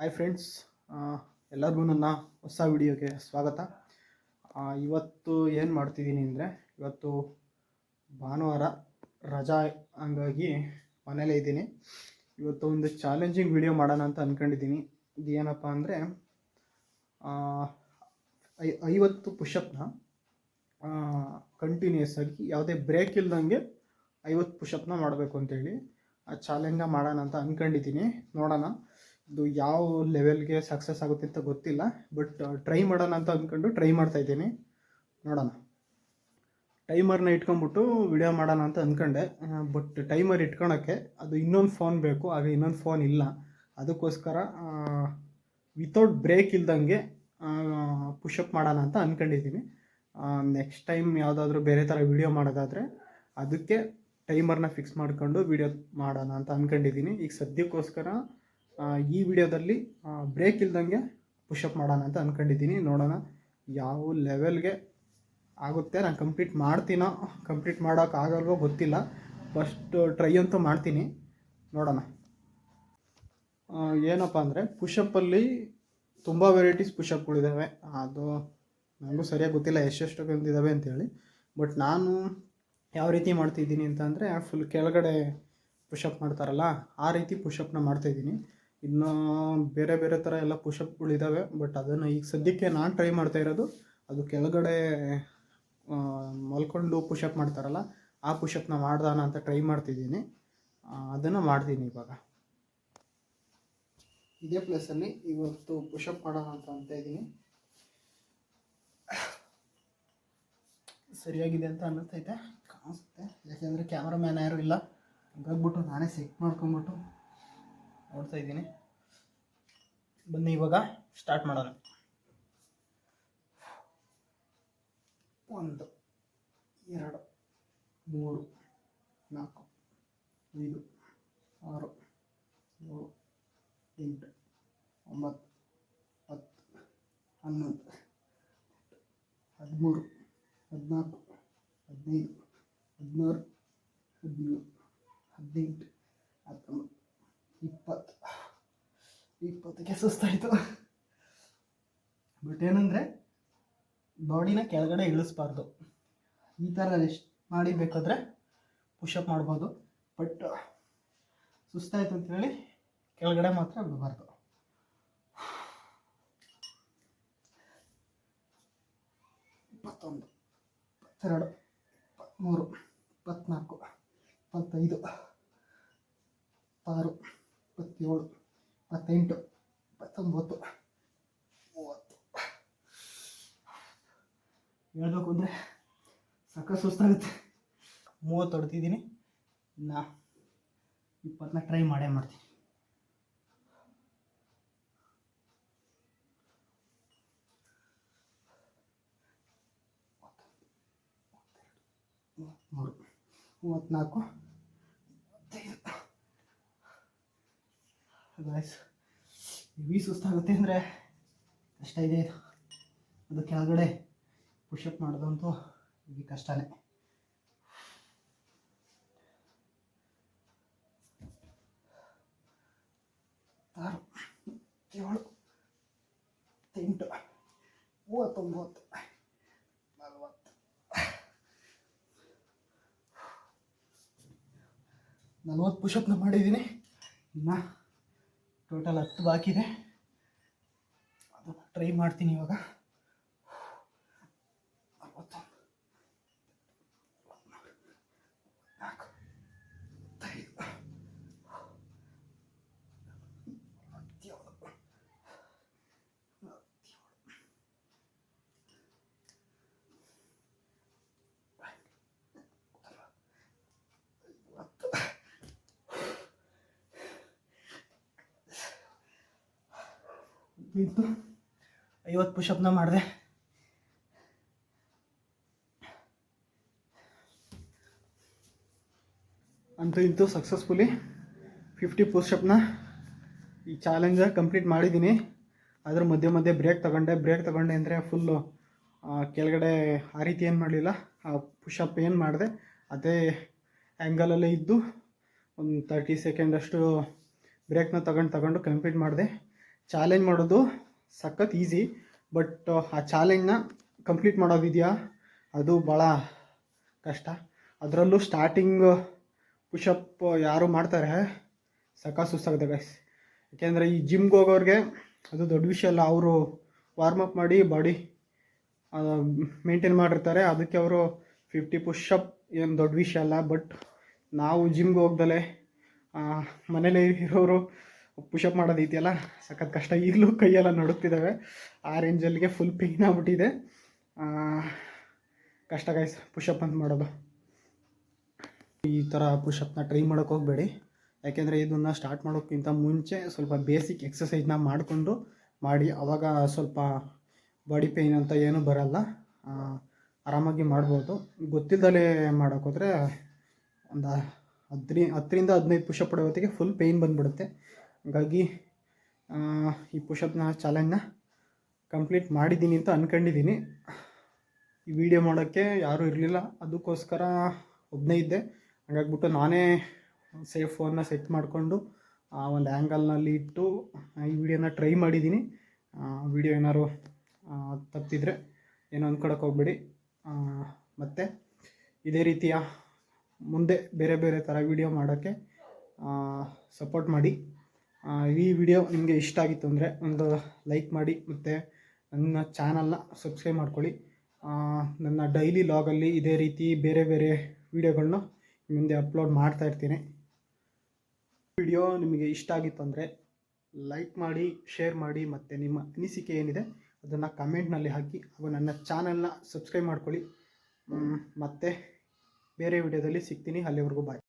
Hi friends, ಎಲ್ಲರಿಗೂ ನನ್ನ ಹೊಸ ವಿಡಿಯೋಗೆ ಸ್ವಾಗತ. ಇವತ್ತು ಏನು ಮಾಡ್ತಿದ್ದೀನಿ ಅಂದರೆ, ಇವತ್ತು ಭಾನುವಾರ ರಜಾ ಹಂಗಾಗಿ ಮನೇಲೇ ಇದ್ದೀನಿ. ಇವತ್ತು ಒಂದು ಚಾಲೆಂಜಿಂಗ್ ವಿಡಿಯೋ ಮಾಡೋಣ ಅಂತ ಅಂದ್ಕೊಂಡಿದ್ದೀನಿ. ಇದೇನಪ್ಪ ಅಂದರೆ 50 ಪುಷಪ್ನ ಕಂಟಿನ್ಯೂಸ್ ಆಗಿ ಯಾವುದೇ ಬ್ರೇಕ್ ಇಲ್ದಂಗೆ 50 ಪುಷಪ್ನ ಮಾಡಬೇಕು ಅಂತೇಳಿ ಆ ಚಾಲೆಂಜ್ನ ಮಾಡೋಣ ಅಂತ ಅಂದ್ಕೊಂಡಿದ್ದೀನಿ. ನೋಡೋಣ ಇದು ಯಾವ ಲೆವೆಲ್ಗೆ ಸಕ್ಸಸ್ ಆಗುತ್ತೆ ಅಂತ ಗೊತ್ತಿಲ್ಲ, ಬಟ್ ಟ್ರೈ ಮಾಡೋಣ ಅಂತ ಅಂದ್ಕೊಂಡು ಟ್ರೈ ಮಾಡ್ತಾಯಿದ್ದೀನಿ. ನೋಡೋಣ. ಟೈಮರ್ನ ಇಟ್ಕೊಂಡ್ಬಿಟ್ಟು ವಿಡಿಯೋ ಮಾಡೋಣ ಅಂತ ಅಂದ್ಕೊಂಡೆ, ಬಟ್ ಟೈಮರ್ ಇಟ್ಕೊಳಕ್ಕೆ ಅದು ಇನ್ನೊಂದು ಫೋನ್ ಬೇಕು. ಆಗ ಇನ್ನೊಂದು ಫೋನ್ ಇಲ್ಲ. ಅದಕ್ಕೋಸ್ಕರ ವಿತೌಟ್ ಬ್ರೇಕ್ ಇಲ್ದಂಗೆ ಪುಷಪ್ ಮಾಡೋಣ ಅಂತ ಅಂದ್ಕೊಂಡಿದ್ದೀನಿ. ನೆಕ್ಸ್ಟ್ ಟೈಮ್ ಯಾವುದಾದ್ರೂ ಬೇರೆ ಥರ ವಿಡಿಯೋ ಮಾಡೋದಾದರೆ ಅದಕ್ಕೆ ಟೈಮರ್ನ ಫಿಕ್ಸ್ ಮಾಡ್ಕೊಂಡು ವಿಡಿಯೋ ಮಾಡೋಣ ಅಂತ ಅಂದ್ಕೊಂಡಿದ್ದೀನಿ. ಈಗ ಸದ್ಯಕ್ಕೋಸ್ಕರ ಈ ವಿಡಿಯೋದಲ್ಲಿ ಬ್ರೇಕ್ ಇಲ್ದಂಗೆ ಪುಷಪ್ ಮಾಡೋಣ ಅಂತ ಅಂದ್ಕೊಂಡಿದ್ದೀನಿ. ನೋಡೋಣ ಯಾವ ಲೆವೆಲ್ಗೆ ಆಗುತ್ತೆ. ನಾನು ಕಂಪ್ಲೀಟ್ ಮಾಡ್ತೀನೋ ಕಂಪ್ಲೀಟ್ ಮಾಡೋಕ್ಕಾಗಲ್ವೋ ಗೊತ್ತಿಲ್ಲ. ಫಸ್ಟ್ ಟ್ರೈ ಅಂತೂ ಮಾಡ್ತೀನಿ. ನೋಡೋಣ. ಏನಪ್ಪ ಅಂದರೆ ಪುಷಪ್ಪಲ್ಲಿ ತುಂಬ ವೆರೈಟೀಸ್ ಪುಷಪ್ಗಳಿದ್ದಾವೆ. ಅದು ನನಗೂ ಸರಿಯಾಗಿ ಗೊತ್ತಿಲ್ಲ ಎಷ್ಟೆಷ್ಟೊಂದಿದ್ದಾವೆ ಅಂತೇಳಿ. ಬಟ್ ನಾನು ಯಾವ ರೀತಿ ಮಾಡ್ತಿದ್ದೀನಿ ಅಂತ ಅಂದರೆ ಫುಲ್ ಕೆಳಗಡೆ ಪುಷಪ್ ಮಾಡ್ತಾರಲ್ಲ ಆ ರೀತಿ ಪುಷಪ್ನ ಮಾಡ್ತಾಯಿದ್ದೀನಿ. ಇನ್ನು ಬೇರೆ ಬೇರೆ ಥರ ಎಲ್ಲ ಪುಷಪ್ಗಳಿದ್ದಾವೆ, ಬಟ್ ಅದನ್ನು ಈಗ ಸದ್ಯಕ್ಕೆ ನಾನು ಟ್ರೈ ಮಾಡ್ತಾ ಇರೋದು ಅದು ಕೆಳಗಡೆ ಮಲ್ಕೊಂಡು ಪುಷಪ್ ಮಾಡ್ತಾರಲ್ಲ ಆ ಪುಷಪ್ನ ಮಾಡ್ದಾನ ಅಂತ ಟ್ರೈ ಮಾಡ್ತಿದ್ದೀನಿ. ಅದನ್ನು ಮಾಡ್ತೀನಿ ಇವಾಗ. ಇದೇ ಪ್ಲೇಸಲ್ಲಿ ಇವತ್ತು ಪುಷಪ್ ಮಾಡೋಣ ಅಂತ ಇದ್ದೀನಿ. ಸರಿಯಾಗಿದೆ ಅಂತ ಅನ್ನಿಸ್ತೈತೆ, ಕಾಣಿಸುತ್ತೆ. ಯಾಕೆಂದರೆ ಕ್ಯಾಮ್ರಾಮ್ಯಾನ್ ಯಾರೂ ಇಲ್ಲ, ಹಂಗಾಗ್ಬಿಟ್ಟು ನಾನೇ ಸೆಟ್ ಮಾಡ್ಕೊಂಬಿಟ್ಟು ನೋಡ್ತಾ ಇದ್ದೀನಿ. ಬನ್ನಿ ಇವಾಗ ಸ್ಟಾರ್ಟ್ ಮಾಡೋಣ. 1 2 3 4 5 6 7 8 9 10 11 13 14 15 16 17 18 19 20ಕ್ಕೆ ಸುಸ್ತಾಯಿತು. ಬಟ್ ಏನಂದರೆ ಬಾಡಿನ ಕೆಳಗಡೆ ಇಳಿಸ್ಬಾರ್ದು. ಈ ಥರ ರೆಸ್ಟ್ ಮಾಡಿ ಬೇಕಾದರೆ ಪುಷಪ್ ಮಾಡ್ಬೋದು. ಬಟ್ ಸುಸ್ತಾಯಿತು ಅಂತೇಳಿ ಕೆಳಗಡೆ ಮಾತ್ರ ಬಿಡಬಾರ್ದು. 21 22 23 24 25 26 27 28 29 30. ಹೇಳ್ಬೇಕು ಅಂದರೆ ಸಖತ್ ಸುಸ್ತಾಗುತ್ತೆ. 30 ಹೊಡ್ತಿದ್ದೀನಿ. ಇನ್ನು 20ನ ಟ್ರೈ ಮಾಡ್ತೀನಿ. ಮೂರು 34 ಗೈಸ್, ಹೆವಿ ಸುಸ್ತಾಗುತ್ತೆ ಅಂದರೆ ಕಷ್ಟ ಇದೆ. ಅದು ಕೆಳಗಡೆ ಪುಷಪ್ ಮಾಡೋದಂತೂ ಇದು ಕಷ್ಟನೇ. 6 7 8 39 40 ಪುಷಪ್ನ ಮಾಡಿದ್ದೀನಿ. ಇನ್ನು ಟೋಟಲ್ 10 ಬಾಕಿ ಇದೆ. ಅದನ್ನು ಟ್ರೈ ಮಾಡ್ತೀನಿ ಇವಾಗ. 50 ಪುಷಪ್ನ ಮಾಡಿದೆ. ಅಂತೂ ಇಂತೂ ಸಕ್ಸಸ್ಫುಲಿ 50 ಪುಷಪ್ನ ಈ ಚಾಲೆಂಜ ಕಂಪ್ಲೀಟ್ ಮಾಡಿದ್ದೀನಿ. ಅದ್ರ ಮಧ್ಯೆ ಮಧ್ಯೆ ಬ್ರೇಕ್ ತಗೊಂಡೆ ಅಂದರೆ ಫುಲ್ಲು ಕೆಳಗಡೆ ಆ ರೀತಿ ಏನು ಮಾಡಲಿಲ್ಲ. ಆ ಪುಷಪ್ ಏನು ಮಾಡಿದೆ ಅದೇ ಆ್ಯಂಗಲಲ್ಲೇ ಇದ್ದು ಒಂದು 30 ಸೆಕೆಂಡಷ್ಟು ಬ್ರೇಕ್ನ ತಗೊಂಡು ಕಂಪ್ಲೀಟ್ ಮಾಡಿದೆ. ಚಾಲೆಂಜ್ ಮಾಡೋದು ಸಖತ್ ಈಸಿ, ಬಟ್ ಆ ಚಾಲೆಂಜ್ನ ಕಂಪ್ಲೀಟ್ ಮಾಡೋದಿದೆಯಾ ಅದು ಭಾಳ ಕಷ್ಟ. ಅದರಲ್ಲೂ ಸ್ಟಾರ್ಟಿಂಗ್ ಪುಷಪ್ ಯಾರು ಮಾಡ್ತಾರೆ ಸಖತ್ ಸುಸ್ತಾಗುತ್ತೆ ಗೈಸ್. ಯಾಕೆಂದರೆ ಈ ಜಿಮ್ಗೆ ಹೋಗೋರಿಗೆ ಅದು ದೊಡ್ಡ ವಿಷಯ ಅಲ್ಲ. ಅವರು ವಾರ್ಮಪ್ ಮಾಡಿ ಬಾಡಿ ಮೇಂಟೈನ್ ಮಾಡಿರ್ತಾರೆ, ಅದಕ್ಕೆ ಅವರು 50 ಪುಷಪ್ ಏನು ದೊಡ್ಡ ವಿಷಯ ಅಲ್ಲ. ಬಟ್ ನಾವು ಜಿಮ್ಗೆ ಹೋಗ್ದಲೆ ಮನೇಲಿ ಇರೋರು ಪುಷಪ್ ಮಾಡೋದು ಇದೆಯಲ್ಲ ಸಖತ್ ಕಷ್ಟ. ಈಗಲೂ ಕೈಯೆಲ್ಲ ನಡುಕ್ತಿದ್ದಾವೆ, ಆ ರೇಂಜಲ್ಲಿಗೆ ಫುಲ್ ಪೇಯ್ನ್ ಆಗ್ಬಿಟ್ಟಿದೆ. ಕಷ್ಟ ಗೈಸ್ ಪುಷಪ್ ಅಂತ ಮಾಡೋದು. ಈ ಥರ ಪುಷಪ್ನ ಟ್ರೈ ಮಾಡೋಕ್ಕೆ ಹೋಗಬೇಡಿ, ಯಾಕೆಂದರೆ ಇದನ್ನು ಸ್ಟಾರ್ಟ್ ಮಾಡೋಕ್ಕಿಂತ ಮುಂಚೆ ಸ್ವಲ್ಪ ಬೇಸಿಕ್ ಎಕ್ಸಸೈಜ್ನ ಮಾಡಿಕೊಂಡು ಮಾಡಿ, ಆವಾಗ ಸ್ವಲ್ಪ ಬಾಡಿ ಪೇಯ್ನ್ ಅಂತ ಏನೂ ಬರಲ್ಲ, ಆರಾಮಾಗಿ ಮಾಡ್ಬೋದು. ಗೊತ್ತಿಲ್ಲದಲೇ ಮಾಡೋಕ್ಕೋದ್ರೆ ಒಂದು 10ರಿಂದ 15 ಪುಷಪ್ ಪಡೋ ಹೊತ್ತಿಗೆ ಫುಲ್ ಪೇಯ್ನ್ ಬಂದುಬಿಡುತ್ತೆ. ಹಾಗಾಗಿ ಈ ಪುಷಪ್ನ ಚಾಲೆಂಜ್ನ ಕಂಪ್ಲೀಟ್ ಮಾಡಿದ್ದೀನಿ ಅಂತ ಅಂದ್ಕೊಂಡಿದ್ದೀನಿ. ಈ ವಿಡಿಯೋ ಮಾಡೋಕ್ಕೆ ಯಾರೂ ಇರಲಿಲ್ಲ, ಅದಕ್ಕೋಸ್ಕರ ಒಬ್ಬನೇ ಇದ್ದೆ. ಹಾಗಾಗ್ಬಿಟ್ಟು ನಾನೇ ಫೋನ್ನ ಸೆಟ್ ಮಾಡಿಕೊಂಡು ಒಂದು ಆ್ಯಂಗಲ್ನಲ್ಲಿ ಇಟ್ಟು ಈ ವಿಡಿಯೋನ ಟ್ರೈ ಮಾಡಿದ್ದೀನಿ. ವಿಡಿಯೋ ಏನಾದ್ರು ತಪ್ಪಿದರೆ ಏನೋ ಅಂದ್ಕೊಳಕ್ಕೆ ಹೋಗ್ಬೇಡಿ. ಮತ್ತು ಇದೇ ರೀತಿಯ ಮುಂದೆ ಬೇರೆ ಬೇರೆ ಥರ ವಿಡಿಯೋ ಮಾಡೋಕ್ಕೆ ಸಪೋರ್ಟ್ ಮಾಡಿ. ಈ ವಿಡಿಯೋ ನಿಮಗೆ ಇಷ್ಟ ಆಗಿತ್ತು ಅಂದರೆ ಒಂದು ಲೈಕ್ ಮಾಡಿ, ಮತ್ತು ನನ್ನ ಚಾನಲ್ನ ಸಬ್ಸ್ಕ್ರೈಬ್ ಮಾಡ್ಕೊಳ್ಳಿ. ನನ್ನ ಡೈಲಿ ಲಾಗಲ್ಲಿ ಇದೇ ರೀತಿ ಬೇರೆ ಬೇರೆ ವಿಡಿಯೋಗಳನ್ನ ಮುಂದೆ ಅಪ್ಲೋಡ್ ಮಾಡ್ತಾ ಇರ್ತೀನಿ. ವಿಡಿಯೋ ನಿಮಗೆ ಇಷ್ಟ ಆಗಿತ್ತು ಅಂದರೆ ಲೈಕ್ ಮಾಡಿ, ಶೇರ್ ಮಾಡಿ, ಮತ್ತು ನಿಮ್ಮ ಅನಿಸಿಕೆ ಏನಿದೆ ಅದನ್ನು ಕಮೆಂಟ್ನಲ್ಲಿ ಹಾಕಿ, ಹಾಗೂ ನನ್ನ ಚಾನಲ್ನ ಸಬ್ಸ್ಕ್ರೈಬ್ ಮಾಡ್ಕೊಳ್ಳಿ. ಮತ್ತು ಬೇರೆ ವಿಡಿಯೋದಲ್ಲಿ ಸಿಗ್ತೀನಿ. ಅಲ್ಲಿವರೆಗೂ ಬಾಯ್.